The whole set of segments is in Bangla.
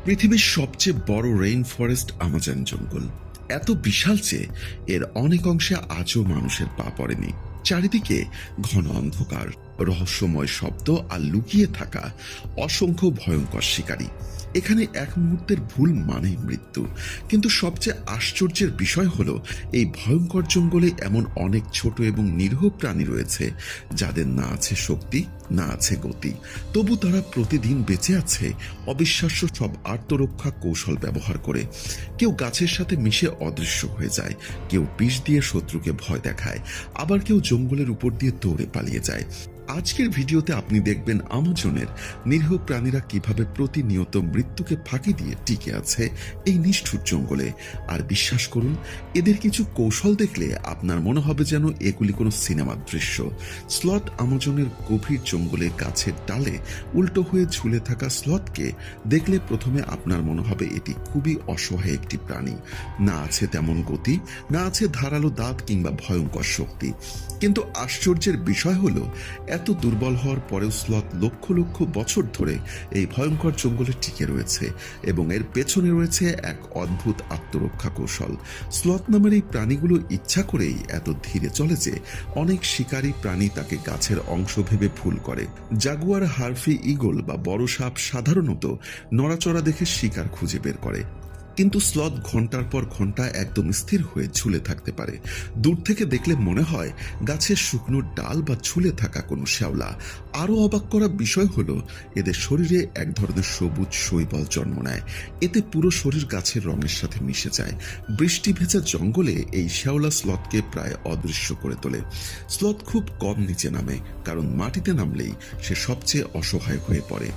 পৃথিবীর সবচেয়ে বড় রেইন ফরেস্ট আমাজন জঙ্গল এত বিশাল যে এর অনেক অংশে আজও মানুষের পা পড়েনি। চারিদিকে ঘন অন্ধকার, রহস্যময় শব্দ আর লুকিয়ে থাকা অসংখ্য ভয়ঙ্কর শিকারী। এখানে এক মুহূর্তের ভুল মানেই মৃত্যু। কিন্তু সবচেয়ে আশ্চর্যের বিষয় হলো এই ভয়ঙ্কর জঙ্গলে এমন অনেক ছোট এবং নিরীহ প্রাণী রয়েছে যাদের না আছে শক্তি, না আছে গতি, তবু তারা প্রতিদিন বেঁচে আছে অবিশ্বাস্য সব আত্মরক্ষা কৌশল ব্যবহার করে। কেউ গাছের সাথে মিশে অদৃশ্য হয়ে যায়, কেউ বিষ দিয়ে শত্রুকে ভয় দেখায়, আবার কেউ জঙ্গলের উপর দিয়ে দৌড়ে পালিয়ে যায়। আজকের ভিডিওতে আপনি দেখবেন আমাজনের নিরীহ প্রাণীরা কিভাবে প্রতিনিয়ত মৃত্যুকে ফাঁকি দিয়ে টিকে আছে এই নিষ্ঠুর জঙ্গলে। আর বিশ্বাস করুন, এদের কিছু কৌশল দেখলে আপনার মনে হবে যেন এগুলি কোনো সিনেমার দৃশ্য। স্লথ আমাজনের গভীর জঙ্গলে গাছের ডালে উল্টো হয়ে ঝুলে থাকা স্লথকে দেখলে প্রথমে আপনার মনে হবে এটি খুবই অসহায় একটি প্রাণী। না আছে তেমন গতি, না আছে ধারালো দাঁত কিংবা ভয়ঙ্কর শক্তি। কিন্তু আশ্চর্যের বিষয় হলো, এত দুর্বল হওয়ার পরেও স্লথ লক্ষ লক্ষ বছর ধরে এই ভয়ঙ্কর জঙ্গলে টিকে রয়েছে, এবং এর পেছনে রয়েছে এক অদ্ভুত আত্মরক্ষা কৌশল। স্লথ নামের এই প্রাণীগুলো ইচ্ছা করেই এত ধীরে চলে যে অনেক শিকারী প্রাণী তাকে গাছের অংশ ভেবে ভুল করে। জাগুয়ার, হার্ফি ঈগল বা বড় সাপ সাধারণত নড়াচড়া দেখে শিকার খুঁজে বের করে, কিন্তু স্লথ ঘন্টার পর ঘন্টা একদম স্থির হয়ে ঝুলে থাকতে পারে। দূর থেকে দেখলে মনে হয় গাছের শুকনো ডাল বা ঝুলে থাকা কোনো শ্যাওলা। আরও অবাক করা বিষয় হলো, এদের শরীরে এক ধরনের সবুজ শৈবাল জন্ম নেয়। এতে পুরো শরীর গাছের রঙের সাথে মিশে যায়। বৃষ্টি ভেজা জঙ্গলে এই শ্যাওলা স্লথকে প্রায় অদৃশ্য করে তোলে। স্লথ খুব কম নিচে নামে, কারণ মাটিতে নামলেই সে সবচেয়ে অসহায় হয়ে পড়ে।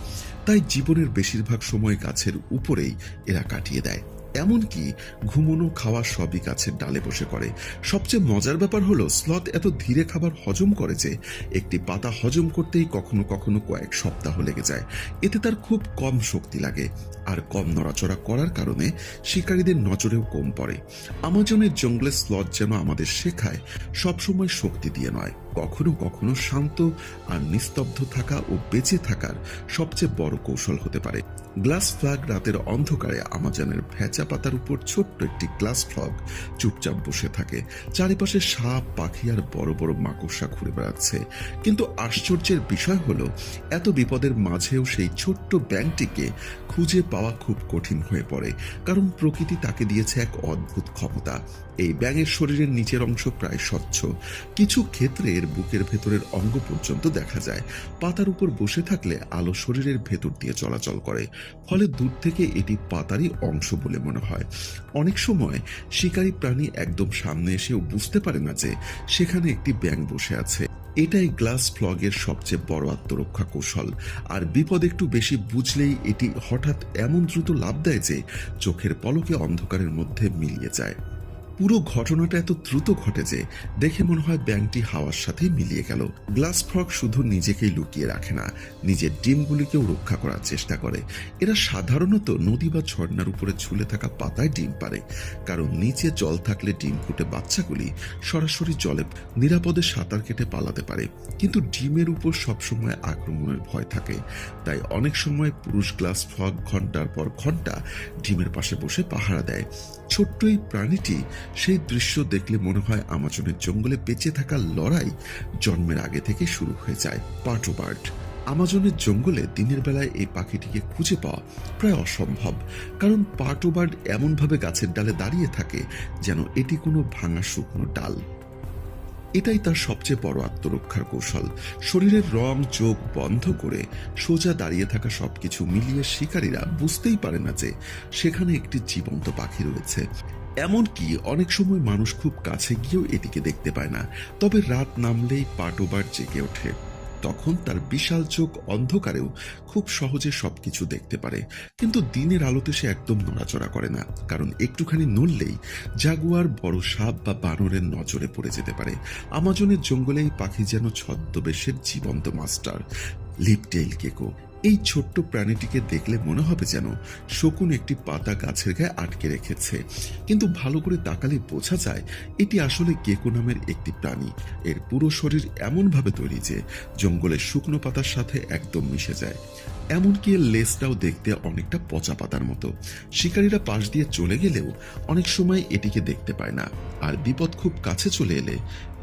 তাই জীবনের বেশিরভাগ সময় গাছের উপরেই এরা কাটিয়ে দেয়। এমনকি ঘুমনো, খাওয়া সবই গাছের ডালে বসে করে। সবচেয়ে মজার ব্যাপার হলো, স্লথ এত ধীরে খাবার হজম করে যে একটি পাতা হজম করতেই কখনো কখনো কয়েক সপ্তাহ লেগে যায়। এতে তার খুব কম শক্তি লাগে, আর কম নড়াচড়া করার কারণে শিকারীদের নজরেও কম পড়ে। আমাজনের জঙ্গলে স্লথ যেন আমাদের শেখায় সবসময় শক্তি দিয়ে নয়, কখনো কখনো শান্ত আর নিস্তব্ধ থাকা ও বেঁচে থাকার সবচেয়ে বড় কৌশল হতে পারে। গ্লাস ফ্লগ রাতের অন্ধকারে আমাজনের ভেজা পাতার উপর ছোট্ট একটি গ্লাস ফ্লগ চুপচাপ বসে থাকে। চারিপাশে সাপ, পাখি আর বড় বড় মাকড়সা ঘুরে বেড়াচ্ছে। কিন্তু আশ্চর্যের বিষয় হলো, এত বিপদের মাঝেও সেই ছোট্ট ব্যাঙটিকে খুঁজে পাওয়া খুব কঠিন হয়ে পড়ে, কারণ প্রকৃতি তাকে দিয়েছে এক অদ্ভুত ক্ষমতা। এই ব্যাঙের শরীরের নিচের অংশ প্রায় স্বচ্ছ, কিছু ক্ষেত্রে এর বুকের ভেতরের অঙ্গ পর্যন্ত দেখা যায়। পাতার উপর বসে থাকলে আলো শরীরের ভেতর দিয়ে চলাচল করে, ফলে দূর থেকে এটি পাতারই অংশ বলে মনে হয়। অনেক সময় শিকারী প্রাণী একদম সামনে এসেও বুঝতে পারে না যে সেখানে একটি ব্যাঙ বসে আছে। এটাই গ্লাস ফ্লগের সবচেয়ে বড় আত্মরক্ষা কৌশল। আর বিপদ একটু বেশি বুঝলেই এটি হঠাৎ এমন দ্রুত লাফ দেয় যে চোখের পলকে অন্ধকারের মধ্যে মিলিয়ে যায়। পুরো ঘটনাটা এত দ্রুত ঘটে যে দেখে মনে হয় ব্যাঙটি হাওয়ার সাথে মিলিয়ে গেল। গ্লাস ফ্রগ শুধু নিজেকেই লুকিয়ে রাখে না, নিজের ডিমগুলিকেও রক্ষা করার চেষ্টা করে। এরা সাধারণত নদী বা ঝর্ণার উপরে ঝুলে থাকা পাতায় ডিম পারে, কারণ নিচে জল থাকলে ডিম ফুটে বাচ্চাগুলি সরাসরি জলে নিরাপদে সাঁতার কেটে পালাতে পারে। কিন্তু ডিমের উপর সবসময় আক্রমণের ভয় থাকে, তাই অনেক সময় পুরুষ গ্লাস ফ্রগ ঘন্টার পর ঘন্টা ডিমের পাশে বসে পাহারা দেয়। ছোট্ট এই প্রাণীটি, সেই দৃশ্য দেখলে মনে হয় আমাজনের জঙ্গলে বেঁচে থাকার লড়াই জন্মের আগে থেকে শুরু হয়ে যায়। পার্টো বার্ড। আমাজনের জঙ্গলে দিনের বেলায় এই পাখিটিকে খুঁজে পাওয়া প্রায় অসম্ভব, কারণ পার্টো বার্ড এমনভাবে গাছের ডালে দাঁড়িয়ে থাকে যেন এটি কোনো ভাঙা শুকনো ডাল। এটাই তার সবচেয়ে বড় আত্মরক্ষার কৌশল। শরীরের রং, চোখ বন্ধ করে সোজা দাঁড়িয়ে থাকা সবকিছু মিলিয়ে শিকারীরা বুঝতেই পারে না যে সেখানে একটি জীবন্ত পাখি রয়েছে। এমনকি অনেক সময় মানুষ খুব কাছে গিয়েও এটিকে দেখতে পায় না। তবে রাত নামলেই পার্টো বার্ড জেগে ওঠে। তখন তার বিশাল চোখ অন্ধকারেও খুব সহজে সবকিছু দেখতে পারে। কিন্তু দিনের আলোতে সে একদম নড়াচড়া করে না, কারণ একটুখানি নড়লেই জাগুয়ার, বড় সাপ বা বানরের নজরে পড়ে যেতে পারে। আমাজনের জঙ্গলে এই পাখি যেন ছদ্মবেশের জীবন্ত মাস্টার। লিপটেইল গেকো। এই ছোট্ট প্রাণীটিকে দেখলে মনে হবে যেন শকুন একটি পাতা গাছের গায়ে আটকে রেখেছে, কিন্তু ভালো করে তাকালে বোঝা যায় এটি আসলে গেকো নামের একটি প্রাণী। এর পুরো শরীর এমনভাবে তৈরি যে জঙ্গলের শুকনো পাতার সাথে একদম মিশে যায়। এমনকি এর লেজটাও দেখতে অনেকটা পচা পাতার মতো। শিকারীরা পাশ দিয়ে চলে গেলেও অনেক সময় এটিকে দেখতে পায় না। আর বিপদ খুব কাছে চলে এলে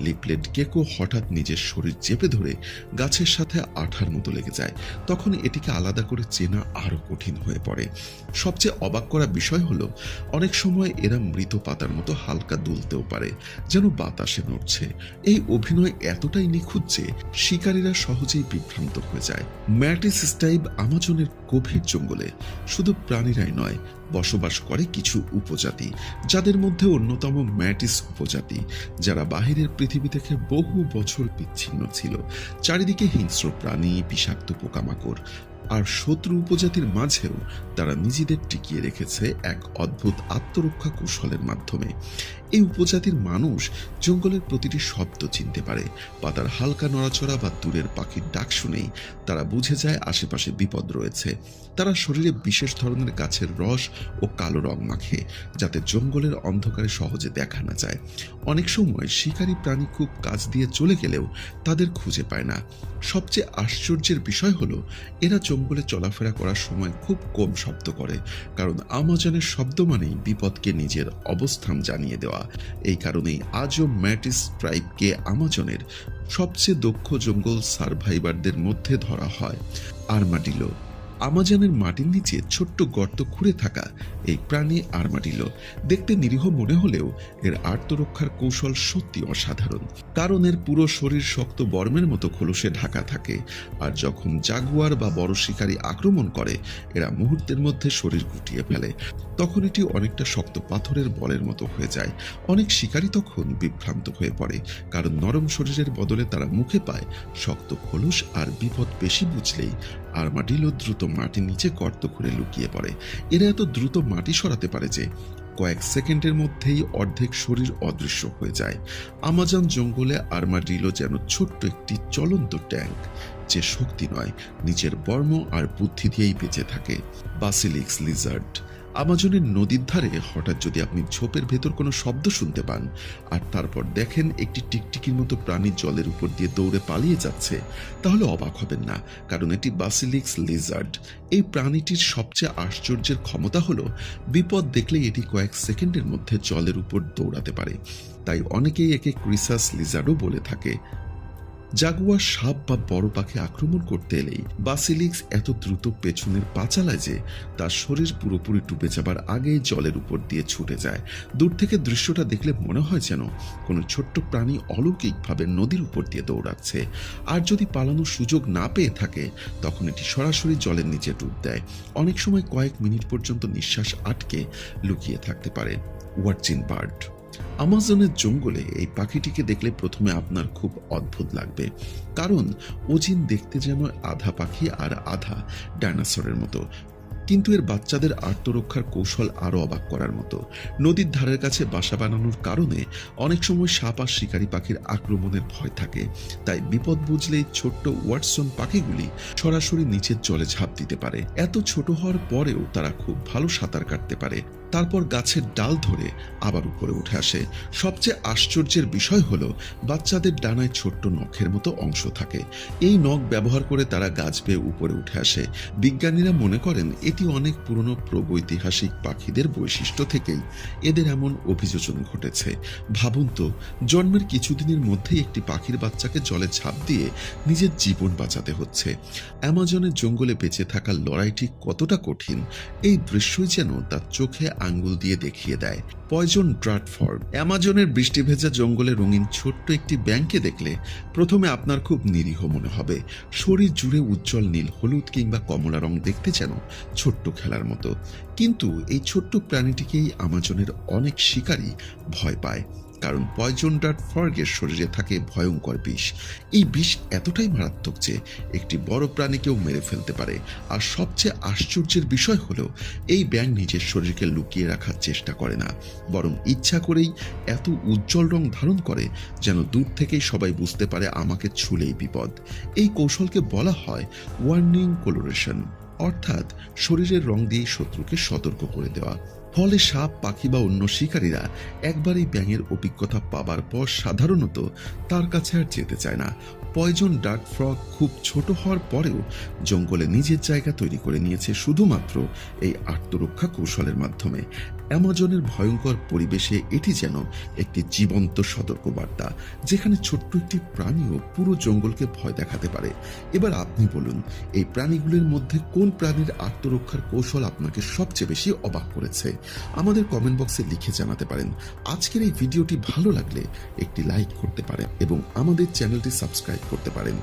লিপলেট গেকো হঠাৎ নিজের শরীর চেপে ধরে গাছের সাথে আঠার মতো লেগে যায়। তখন এটিকে আলাদা করে চেনা আরো কঠিন হয়ে পড়ে। সবচেয়ে অবাক করা বিষয় হলো অনেক সময় এরা মৃত পাতার মতো হালকা দুলতেও পারে, যেন বাতাসে নড়ছে। এই অভিনয় এতটাই নিখুঁত যে শিকারীরা সহজেই বিভ্রান্ত হয়ে যায়। ম্যাটিস স্টাইব আমাজনের গভীর জঙ্গলে শুধু প্রাণীরাই নয়, বসবাস করে কিছু উপজাতি, যাদের মধ্যে অন্যতম ম্যাটিস উপজাতি, যারা বাহিরের পৃথিবী থেকে বহু বছর বিচ্ছিন্ন ছিল। চারিদিকে হিংস্র প্রাণী, বিষাক্ত পোকামাকড় আর শত্রু উপজাতির মাঝেও তারা নিজেদের টিকিয়ে রেখেছে এক অদ্ভুত আত্মরক্ষা কৌশলের মাধ্যমে। এই উপজাতির মানুষ জঙ্গলের প্রতিটি শব্দ চিনতে পারে। পাতার হালকা নড়াচড়া বা দূরের পাখির ডাক শুনেই তারা বুঝে যায় আশেপাশে বিপদ রয়েছে। তারা শরীরে বিশেষ ধরনের গাছের রস ও কালো রং মাখে, যাতে জঙ্গলের অন্ধকারে সহজে দেখা না যায়। অনেক সময় শিকারী প্রাণী খুব কাছ দিয়ে চলে গেলেও তাদের খুঁজে পায় না। সবচেয়ে আশ্চর্যের বিষয় হলো এরা জঙ্গলে চলাফেরা করার সময় খুব কম শব্দ করে, কারণ আমাজনের শব্দ মানেই বিপদকে নিজের অবস্থান জানিয়ে দেওয়া। এই কারণেই আজও ম্যাটিস ট্রাইবকে আমাজনের সবচেয়ে দক্ষ জঙ্গল সার্ভাইভারদের মধ্যে ধরা হয়। আর্মাডিলো আমাজনের মাটির নিচে ছোট্ট গর্ত খুঁড়ে থাকা এই প্রাণী আর্মাডিলো দেখতে নিরীহ মনে হলেও এর আত্মরক্ষার কৌশল সত্যি অসাধারণ। কারণ এর পুরো শরীর শক্ত বর্মের মতো খোলসে ঢাকা থাকে, আর যখন জাগুয়ার বা বড় শিকারী আক্রমণ করে এরা মুহূর্তের মধ্যে শরীর গুটিয়ে ফেলে। তখন এটি অনেকটা শক্ত পাথরের বলের মতো হয়ে যায়। অনেক শিকারী তখন বিভ্রান্ত হয়ে পড়ে, কারণ নরম শরীরের বদলে তারা মুখে পায় শক্ত খোলস। আর বিপদ বেশি বুঝলেই আর্মাডিলো দ্রুত মাটির নিচে গর্ত খুঁড়ে লুকিয়ে পড়ে। এরা এত দ্রুত মাটি সরাতে পারে যে কয়েক সেকেন্ডের মধ্যেই অর্ধেক শরীর অদৃশ্য হয়ে যায়। আমাজন জঙ্গলে আর্মাডিলো যেন ছোট্ট একটি চলন্ত ট্যাঙ্ক, যে শক্তি নয়, নিজের বর্ম আর বুদ্ধি দিয়েই বেঁচে থাকে। বাসিলিক্স লিজার্ড আমাজনের নদীর ধারে হঠাৎ যদি আপনি ঝোপের ভেতর কোনো শব্দ শুনতে পান আর তারপর দেখেন একটি টিকটিকির মতো প্রাণী জলের উপর দিয়ে দৌড়ে পালিয়ে যাচ্ছে, তাহলে অবাক হবেন না, কারণ এটি বাসিলিক্স লিজার্ড। এই প্রাণীটির সবচেয়ে আশ্চর্যের ক্ষমতা হলো বিপদ দেখলেই এটি কয়েক সেকেন্ডের মধ্যে জলের উপর দৌড়াতে পারে। তাই অনেকেই একে ক্রিসাস লিজার্ডও বলে থাকে। জাগুয়ার সাপ বা বড় পাখি আক্রমণ করতে এলেই বাসিলিক্স এত দ্রুত পেছনের পা চালায় যে তার শরীর পুরোপুরি ডুবে যাবার আগেই জলের উপর দিয়ে ছুটে যায়। দূর থেকে দৃশ্যটা দেখলে মনে হয় যেন কোনো ছোট্ট প্রাণী অলৌকিকভাবে নদীর উপর দিয়ে দৌড়াচ্ছে। আর যদি পালানোর সুযোগ না পেয়ে থাকে তখন এটি সরাসরি জলের নিচে ডুব দেয়। অনেক সময় কয়েক মিনিট পর্যন্ত নিঃশ্বাস আটকে লুকিয়ে থাকতে পারে। ওয়ার্জিন বার্ড আমাজনের জঙ্গলে এই পাখিটিকে দেখলে প্রথমে আপনার খুব অদ্ভুত লাগবে, কারণ ওজিন দেখতে যেন আধা পাখি আর আধা ডাইনোসরের মতো। কিন্তু এর বাচ্চাদের আত্মরক্ষার কৌশল আরো অবাক করার মতো। নদীর ধারের কাছে বাসা বানানোর কারণে অনেক সময় সাপ আর শিকারী পাখির আক্রমণের ভয় থাকে। তাই বিপদ বুঝলেই ছোট্ট ওয়াটসন পাখিগুলি সরাসরি নিচের জলে ঝাঁপ দিতে পারে। এত ছোট হওয়ার পরেও তারা খুব ভালো সাঁতার কাটতে পারে, তারপর গাছের ডাল ধরে আবার উপরে উঠে আসে। সবচেয়ে আশ্চর্যের বিষয় হলো বাচ্চাদের ডানায় ছোট্ট নখের মতো অংশ থাকে। এই নখ ব্যবহার করে তারা গাছ বেয়ে উপরে উঠে আসে। বিজ্ঞানীরা মনে করেন এটি অনেক পুরনো প্রাগৈতিহাসিক পাখিদের বৈশিষ্ট্য থেকেই এদের এমন অভিযোজন ঘটেছে। ভাবুন তো, জন্মের কিছুদিনের মধ্যেই একটি পাখির বাচ্চাকে জলে ঝাঁপ দিয়ে নিজের জীবন বাঁচাতে হচ্ছে। অ্যামাজনের জঙ্গলে বেঁচে থাকার লড়াইটি কতটা কঠিন, এই দৃশ্যই যেন তার চোখে আঙ্গুল দিয়ে দেখিয়ে দেয়। পয়জন ড্রাটফর্ড অ্যামাজনের বৃষ্টি ভেজা জঙ্গলে রঙিন ছোট্ট একটি ব্যাঙকে দেখলে প্রথমে আপনার খুব নিরীহ মনে হবে। শরীর জুড়ে উজ্জ্বল নীল, হলুদ কিংবা কমলা রং, দেখতে যেন ছোট্ট খেলার মতো। কিন্তু এই ছোট্ট প্রাণীটিকেই আমাজনের অনেক শিকারী ভয় পায়। কারণ পয়জন ডার্ট ফ্রগের শরীরে থাকে ভয়ঙ্কর বিষ। এই বিষ এতটাই মারাত্মক যে একটি বড় প্রাণীকেও মেরে ফেলতে পারে। আর সবচেয়ে আশ্চর্যের বিষয় হলো এই ব্যাঙ নিজের শরীরকে লুকিয়ে রাখার চেষ্টা করে না, বরং ইচ্ছা করেই এত উজ্জ্বল রং ধারণ করে যেন দূর থেকেই সবাই বুঝতে পারে আমাকে ছুলেই বিপদ। এই কৌশলকে বলা হয় ওয়ার্নিং কোলোরেশন, অর্থাৎ শরীরের রং দিয়ে শত্রুকে সতর্ক করে দেওয়া। ফলে সাপ, পাখি বা অন্য শিকারীরা একবার এই ব্যাঙের অভিজ্ঞতা পাবার পর সাধারণত তার কাছে আর যেতে চায় না। পয়জন ডার্ট ফ্রগ খুব ছোট হওয়ার পরেও জঙ্গলে নিজের জায়গা তৈরি করে নিয়েছে শুধুমাত্র এই আত্মরক্ষা কৌশলের মাধ্যমে। অ্যামাজনের ভয়ঙ্কর পরিবেশে এটি যেন একটি জীবন্ত সতর্কবার্তা, যেখানে ছোট্ট একটি প্রাণীও পুরো জঙ্গলকে ভয় দেখাতে পারে। এবার আপনি বলুন, এই প্রাণীগুলোর মধ্যে কোন প্রাণীর আত্মরক্ষার কৌশল আপনাকে সবচেয়ে বেশি অবাক করেছে? আমাদের কমেন্ট বক্সে লিখে জানাতে পারেন। আজকের এই ভিডিওটি ভালো লাগলে একটি লাইক করতে পারেন এবং আমাদের চ্যানেলটি সাবস্ক্রাইব করতে পারেন।